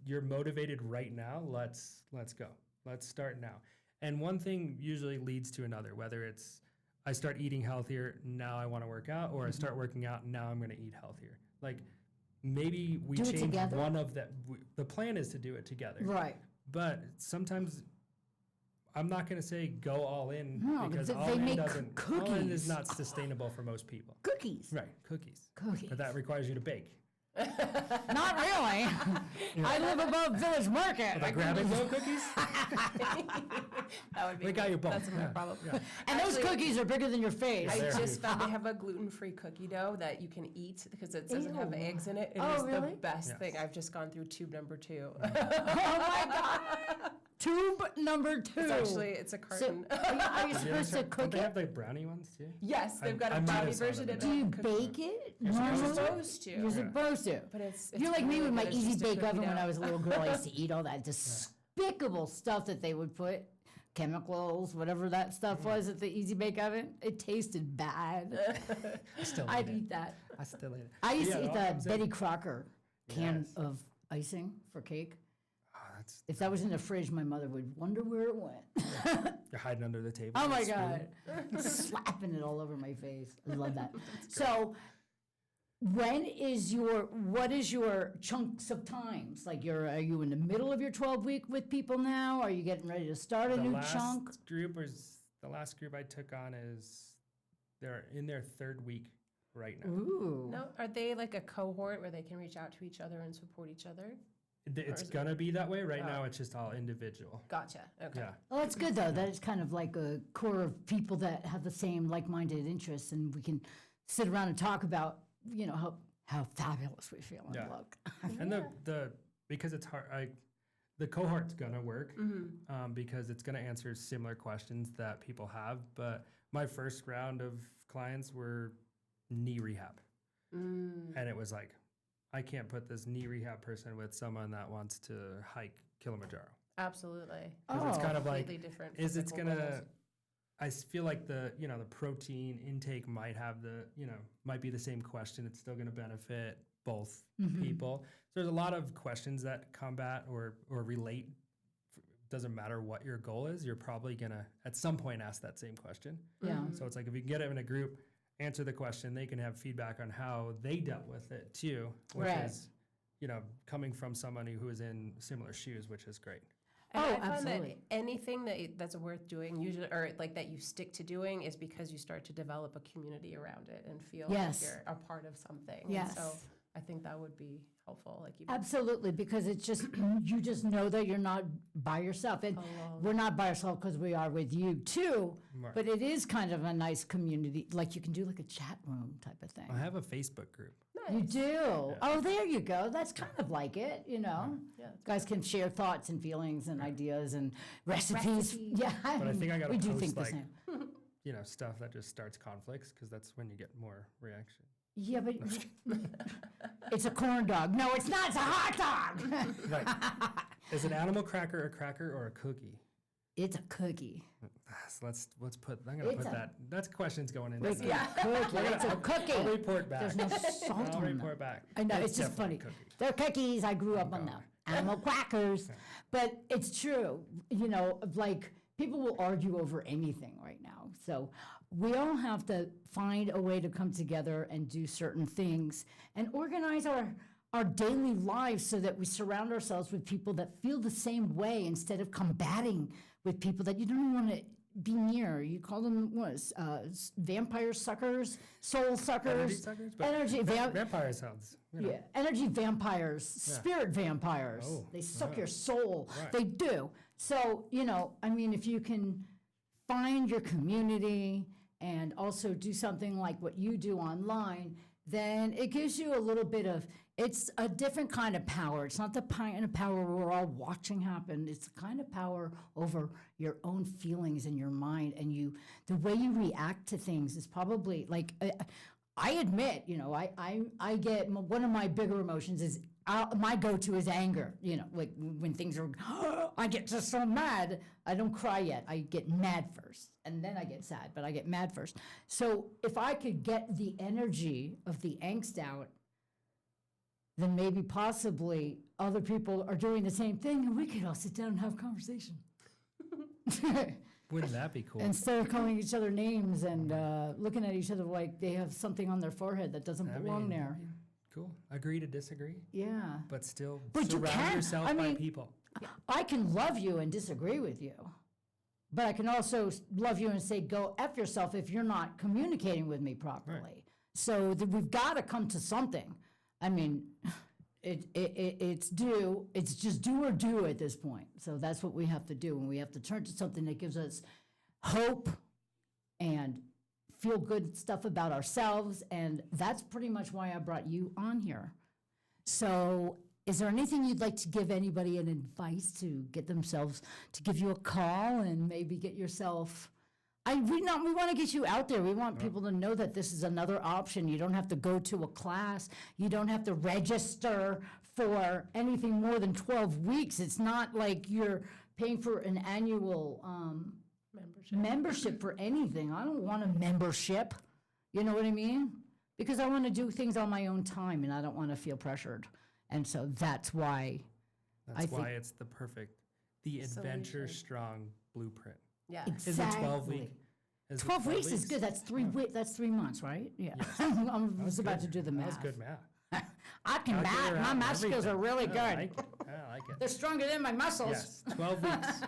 You're motivated right now. Let's go. Let's start now. And one thing usually leads to another. Whether it's I start eating healthier, now I want to work out, or I start working out, now I'm going to eat healthier. Like maybe we Do it change together? one of that. The plan is to do it together. Right. But sometimes I'm not going to say go all in No, because but all they in make doesn't. All in cookies. is not sustainable for most people. Cookies. Right, cookies. Cookies. But that requires you to bake. Not really. I live above Village Market. The grab and go cookies. that would be We got your ball. That's my Yeah. problem. And those Actually, cookies are bigger than your face. I They're just huge. found they have a gluten-free cookie dough that you can eat because it doesn't have Ew. eggs in it. It Oh, is really? the best Yes. thing. I've just gone through tube number 2. Oh my God. Tube number 2. It's a So, carton. are you Did you ever supposed to try- don't cook they it? have the brownie ones too? Yes, they've got I a might have brownie saw version them. and Do a you cookie. bake it? You're You're normally? supposed to. You're supposed to. But it's You're like me really with my good. It's Easy just a Bake cookie Oven when dough. I was a little girl. I used to eat all that despicable stuff that they would put, chemicals, whatever that stuff was at the Easy Bake Oven. It tasted bad. I still I'd eat it. eat that. I still eat it. I used Yeah, to it eat all the comes in. Betty Crocker can Yes. of icing for cake. Oh, that's If that was in the fridge, my mother would wonder where it went. you're hiding under the table. Oh with my a spoon. God. Slapping it all over my face. I love that. So what is your chunks of times? Like are you in the middle of your 12-week with people now? Are you getting ready to start a The new last chunk? the last group I took on they're in their 3rd week right now. Ooh. No, are they like a cohort where they can reach out to each other and support each other? It's is it- gonna be that way. Right Oh. now, it's just all individual. Gotcha. Okay. Yeah. Well, that's good though. That it's kind of like a core of people that have the same like-minded interests, and we can sit around and talk about, how fabulous we feel and Yeah. look. And the because it's hard, the cohort's gonna work Mm-hmm. because it's gonna answer similar questions that people have. But my first round of clients were knee rehab, and it was like, I can't put this knee rehab person with someone that wants to hike Kilimanjaro. Absolutely. Because it's kind of like, Completely different. is it's physical gonna? goals. I feel like the protein intake might have might be the same question. It's still gonna benefit both people. So there's a lot of questions that combat or relate. Doesn't matter what your goal is, you're probably gonna at some point ask that same question. Yeah. So it's like if you can get it in a group, answer the question, they can have feedback on how they dealt with it too, which Right. is, coming from somebody who is in similar shoes, which is great. And Oh, I find absolutely. that anything that's worth doing, usually, or like that you stick to doing, is because you start to develop a community around it and feel Yes. like you're a part of something. Yes. And so I think that would be helpful. Like you Absolutely, because it's just, you just know that you're not by yourself. And Alone. we're not by ourselves because we are with you too, Right. but it is kind of a nice community. Like you can do like a chat room type of thing. I have a Facebook group. You do? Oh, there you go. That's kind of like it, Yeah, it's Guys can share thoughts and feelings and ideas and recipes. Recipes. Yeah. But I think I gotta we do post, think the like, same. Stuff that just starts conflicts because that's when you get more reaction. Yeah, but it's a corn dog. No, it's not. It's a hot dog. Right. Is an animal cracker a cracker or a cookie? It's a cookie. So let's put. I'm gonna It's put a- that. That's questions going in. It's there. a cookie. It's a cookie. I'll report back. There's no salt I'll on them. report back. I know, it's just definitely funny. a cookie. They're cookies. I grew up on them. Animal crackers. But it's true, like people will argue over anything right now. So we all have to find a way to come together and do certain things and organize our daily lives so that we surround ourselves with people that feel the same way instead of combating with people that you don't want to be near. You call them vampire suckers, soul Energy suckers, suckers? But energy vampire sounds. yeah, energy vampires, spirit vampires. Oh, They suck your soul. Right. They do. So, if you can find your community and also do something like what you do online, then it gives you a little bit of, it's a different kind of power. It's not the kind of power we're all watching happen. It's the kind of power over your own feelings and your mind, and the way you react to things is probably like, I admit, I get, one of my bigger emotions is, my go-to is anger. Like when things are, I get just so mad. I don't cry yet. I get mad first, and then I get sad, but I get mad first. So if I could get the energy of the angst out, then maybe possibly other people are doing the same thing, and we could all sit down and have a conversation. Wouldn't that be cool? Instead of calling each other names and looking at each other like they have something on their forehead that doesn't belong there. Cool. Agree to disagree, Yeah. but still But you surround can. yourself I by mean- people. I can love you and disagree with you, but I can also love you and say, go F yourself if you're not communicating with me properly. So we've got to come to something. I mean, it's just do or do at this point. So that's what we have to do. And we have to turn to something that gives us hope and feel good stuff about ourselves. And that's pretty much why I brought you on here. So is there anything you'd like to give anybody an advice to get themselves to give you a call and maybe get yourself? We want to get you out there. We want people to know that this is another option. You don't have to go to a class. You don't have to register for anything more than 12 weeks. It's not like you're paying for an annual membership for anything. I don't want a membership. You know what I mean? Because I want to do things on my own time and I don't want to feel pressured. And so that's why That's think- why it's the adventure strong blueprint. Yeah. exactly. Is it 12 week? Is it 12 weeks is good. That's 3 months, right? Yeah. I was about to do the math. That was good math. I can math. Calculator My out, math skills are everything. really I good. like it. I like They're it. stronger than my muscles. Yes, 12 weeks.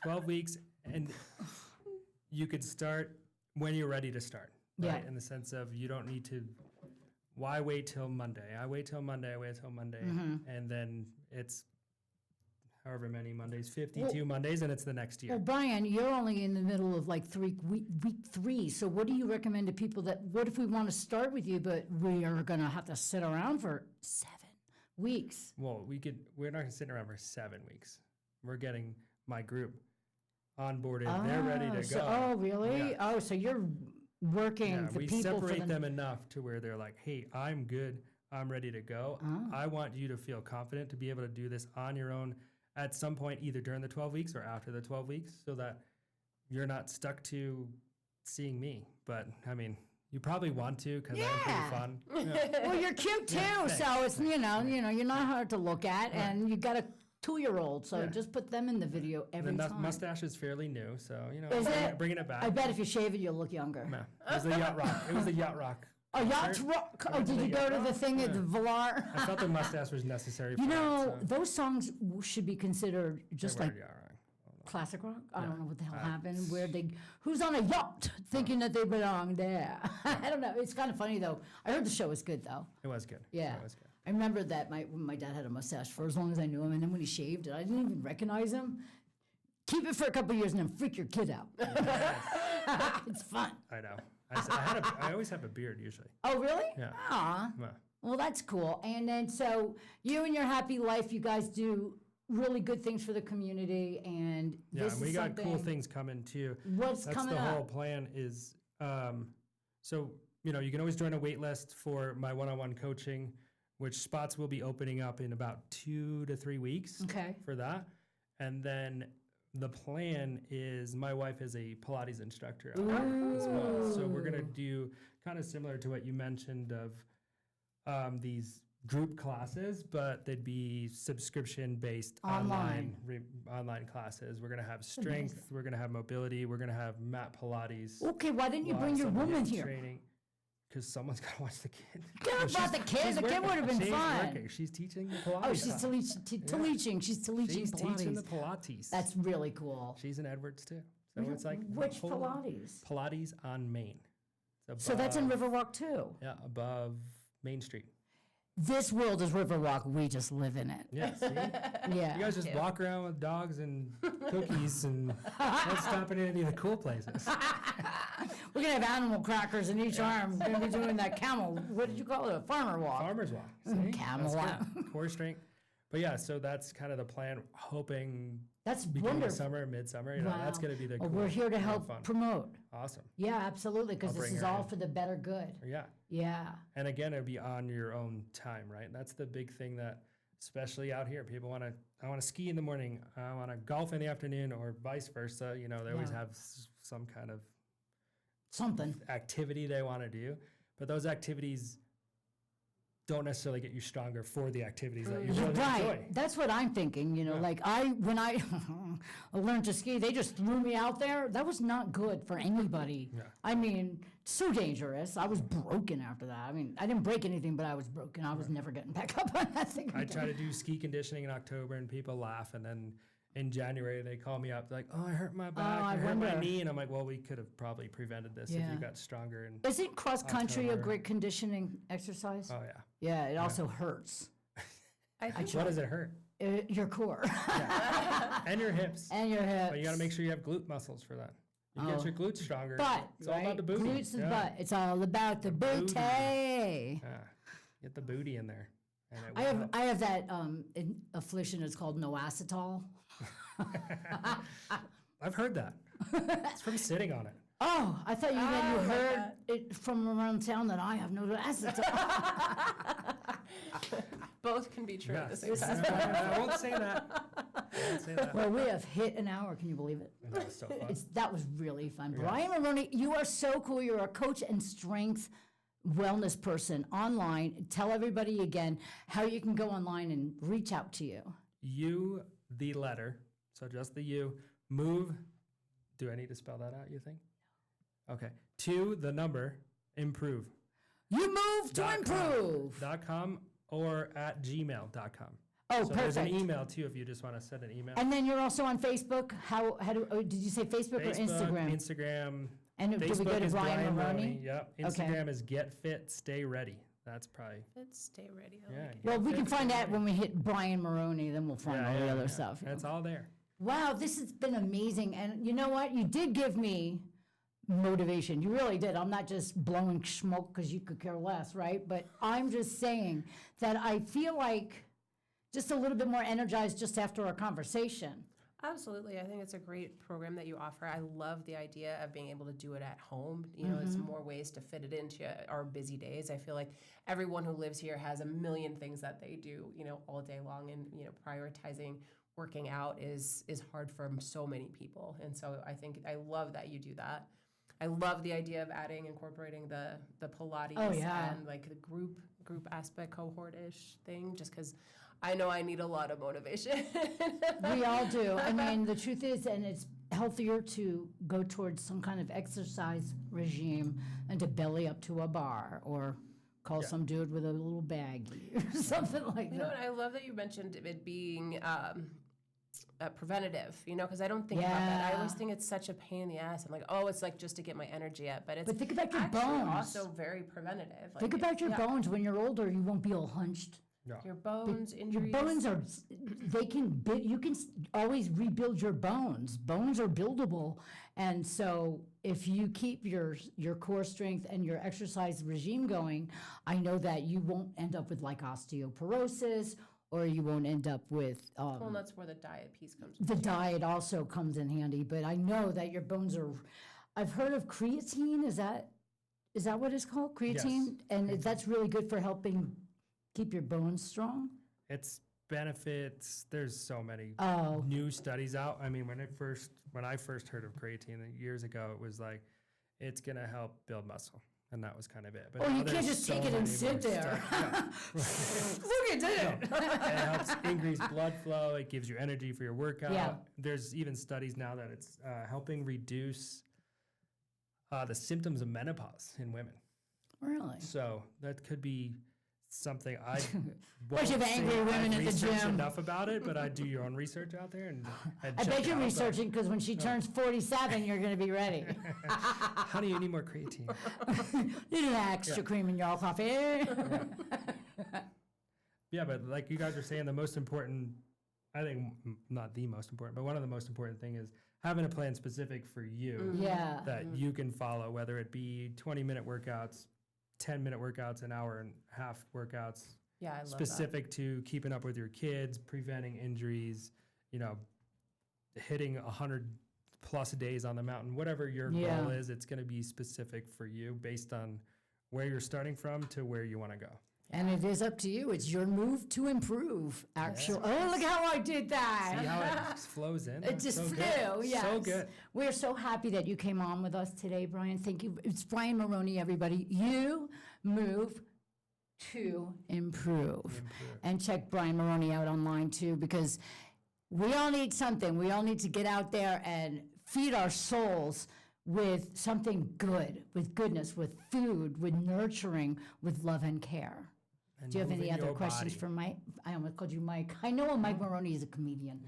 12 weeks, and you could start when you're ready to start. Right? Yeah. In the sense of you don't need to. Why wait till Monday? I wait till Monday. Mm-hmm. And then it's however many Mondays, 52 Mondays, and it's the next year. Well, Brian, you're only in the middle of like week 3. So what do you recommend to people what if we want to start with you, but we are going to have to sit around for 7 weeks? Well, we're not sitting around for 7 weeks. We're getting my group onboarded. They're ready to go. Oh, really? Yeah. Oh, so you're working Yeah, the we people separate for them enough to where they're like, hey, I'm good. I'm ready to go. I want you to feel confident to be able to do this on your own at some point, either during the 12 weeks or after the 12 weeks, so that you're not stuck to seeing me. But I mean, you probably want to because I'm Yeah. pretty fun. Yeah. Well, you're cute too, thanks, so it's you're not hard to look at, and you got a 2-year-old, so Yeah. just put them in the video every The time. mustache is fairly new, so Is it? bringing it back. I bet if you shave it, you'll look younger. Yeah. It was the yacht rock. It was the yacht rock. Oh, yacht concert. rock! I Oh, went to did the you go yacht to the rock. thing at the Villar? I felt the mustache was necessary. You for know, it, so those songs should be considered just I wear like yacht rock. classic rock. I Yeah. don't know what the hell happened. Where who's on a yacht thinking that they belong there? I don't know. It's kind of funny though. I heard the show was good though. It was good. Yeah. It was good. I remember that my dad had a mustache for as long as I knew him, and then when he shaved it, I didn't even recognize him. Keep it for a couple years and then freak your kid out. It's fun. I know. I always have a beard usually. Oh, really? Yeah. Aw. Yeah. Well, that's cool. And then, so you and your happy life, you guys do really good things for the community, and Yeah, this and we is got something. cool things coming too. What's That's coming the whole up? plan is, so, you can always join a wait list for my one-on-one coaching, which spots will be opening up in about 2 to 3 weeks Okay. for that. And then the plan is my wife is a Pilates instructor out there as well. So we're going to do kind of similar to what you mentioned of these group classes, but they'd be subscription-based Online. online classes. We're going to have strength, we're going to have mobility, we're going to have mat Pilates. Okay, why didn't you We'll bring have your somebody woman in here? Training, because someone's got to watch the kid. Get up about the kid. The kid would have been She's fun. working. She's teaching the Pilates. Oh, she's class. teaching. She's teaching She's Pilates. teaching the Pilates. That's really cool. She's in Edwards too. So it's like the Which whole- Pilates? Pilates on Main. It's So that's in above- Riverwalk too. Yeah, above Main Street. This world is Riverwalk. We just live in it. Yeah, see? Yeah. You guys just walk around with dogs and cookies and not stopping at any of the cool places. We're gonna have animal crackers in each arm. We're gonna be doing that camel. What did you call it? A farmer walk. Farmer's walk. See? Camel That's walk. good. Core strength. But yeah, so that's kind of the plan. Hoping That's beginning of wonderful. summer, midsummer, that's Wow. going to be the Well, cool, we're here to more help fun. promote. Awesome. Yeah, absolutely, because I'll this bring is her all in. for the better good. Yeah. Yeah. And again, it'll be on your own time, right? That's the big thing that, especially out here, people I want to ski in the morning, I want to golf in the afternoon, or vice versa. They always Yeah. have some kind of Something. activity they want to do, but those activities don't necessarily get you stronger for the activities that you really Right. enjoy. That's what I'm thinking. Yeah. Like when I learned to ski, they just threw me out there. That was not good for anybody. Yeah. I mean, so dangerous. I was broken after that. I mean, I didn't break anything, but I was broken. I was never getting back up on that thing. I again. try to do ski conditioning in October, and people laugh, and then in January they call me up like, "Oh, I hurt my back, I I hurt my wonder. knee," and I'm like, "Well, we could have probably prevented this if Yeah. you got stronger." And Isn't cross country a October. great conditioning exercise? oh yeah, Yeah, it also hurts I think what does it hurt? your core And your hips. and your hips. But you got to make sure you have glute muscles for that. You Oh. get your glutes stronger. Butt, It's all right? about the booty. Glutes and yeah. butt. It's all about the booty. booty. Yeah. Get the booty in there. And it will help. I have that affliction. It's called noacetol. I've heard that. It's from sitting on it. Oh, I thought you meant you Oh, my heard God. it from around town that I have noacetol. both can be true at the Yes. same time. I won't say that. I won't say that. Well, we have hit an hour. Can you believe it? That was so fun. That was really fun. Yes. Brian Maroney, you are so cool. You're a coach and strength wellness person online. Tell everybody again how you can go online and reach out to you. You, the letter, so just the you, move. Do I need to spell that out, you think? Okay. To the number, improve. You move to .com. improve. .com or at gmail.com. Oh, So there's an perfect. email too if you just want to send an email. And then you're also on Facebook. How did you say Facebook or Instagram? Instagram. And do we Facebook go to is Brian Maroney? Yep. Okay. Instagram is Get Fit, Stay Ready. That's probably Let's stay ready. I yeah. like it. Well, we Get can Fit, find Stay out when we hit Brian Maroney. Then we'll find all the other stuff. That's all there. Wow, this has been amazing. And you know what? You did give me motivation. You really did. I'm not just blowing smoke because you could care less, right? But I'm just saying that I feel like just a little bit more energized just after our conversation. Absolutely. I think it's a great program that you offer. I love the idea of being able to do it at home. You know, it's more ways to fit it into our busy days. I feel like everyone who lives here has a million things that they do, you know, all day long, and, you know, prioritizing working out is hard for so many people. And so I love that you do that. I love the idea of incorporating the Pilates and like the group aspect, cohort-ish thing, just because I know I need a lot of motivation. We all do. I mean, the truth is, and it's healthier to go towards some kind of exercise regime than to belly up to a bar or call some dude with a little baggie or something like You know, that. and I love that you mentioned it being preventative, you know, because I don't think about that. I always think it's such a pain in the ass. I'm like, oh, it's like just to get my energy up. But it's But think about your actually bones. also very preventative. Like, Think about your bones. When you're older, you won't be all hunched. your bones, Your injuries. bones are, they can, you can always rebuild your bones. Bones are buildable. And so if you keep your core strength and your exercise regime going, I know that you won't end up with like osteoporosis, or you won't end up with, Well, and that's where the diet piece comes from. the diet also comes in handy, but I know that your bones are, I've heard of creatine, is that what it's called? Creatine? And that's really good for helping keep your bones strong? It's benefits. There's so many Oh. new studies out. I mean, when I first heard of creatine years ago, it was like it's gonna help build muscle, and that was kind of it. But Oh, now you can't there's just so take it and many sit more there. Look, it did it. It helps increase blood flow. It gives you energy for your workout. Yeah. There's even studies now that it's helping reduce the symptoms of menopause in women. Really? So that could be something I Bunch of won't say angry women I've at the researched gym. enough about it, but I'd do your own research out there and I check bet it you're out, but researching because when she turns 47, you're going to be ready. Honey, you need more creatine. Need an extra cream in your coffee. Yeah, but like you guys are saying, the most important, I think not the most important, but one of the most important thing is having a plan specific for you Yeah. that you can follow, whether it be 20-minute workouts, 10-minute workouts, an hour and a half workouts, Yeah, I love specific to keeping up with your kids, preventing injuries, you know, hitting 100+ days on the mountain, whatever your Yeah. goal is, it's going to be specific for you based on where you're starting from to where you want to go. And it is up to you. It's your move to improve, actually. Oh, look how I did that. See how it flows in? It just So flew, good. yes. So good. We're so happy that you came on with us today, Brian. Thank you. It's Brian Maroney, everybody. You move to improve. And check Brian Maroney out online too, because we all need something. We all need to get out there and feed our souls with something good, with goodness, with food, with nurturing, with love and care. And Do you have any moving other your questions body. for Mike? I almost called you Mike. I know Mike Maroney is a comedian.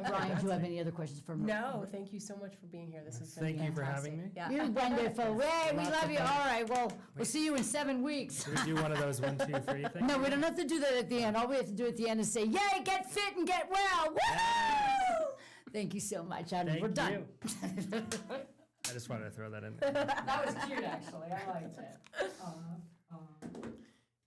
Brian, do you have any other questions for Mike? No, thank you so much for being here. This has been Thank you for having fantastic. me. Yeah. You're wonderful. Hey, we Lots love of you. fun. All right, well, we'll see you in 7 weeks. Should we do one of those 1, 2, 3 things? No, we don't have to do that at the end. All we have to do at the end is say, yay, get fit and get well. Woo! Thank you so much, Adam. Thank We're done. you. I just wanted to throw that in there. That was cute, actually. I liked it.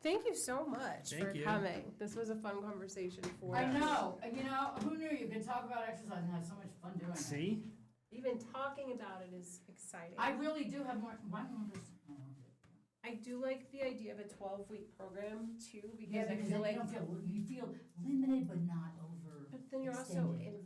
Thank you so much Thank for you. coming. This was a fun conversation for I us. know. You know, who knew you could talk about exercise and have so much fun doing it? See? Even talking about it is exciting. I really do have more. Why don't I just? I do like the idea of a 12-week program too, because Yeah, I because feel then like, you feel limited but not over. but then you're also extended.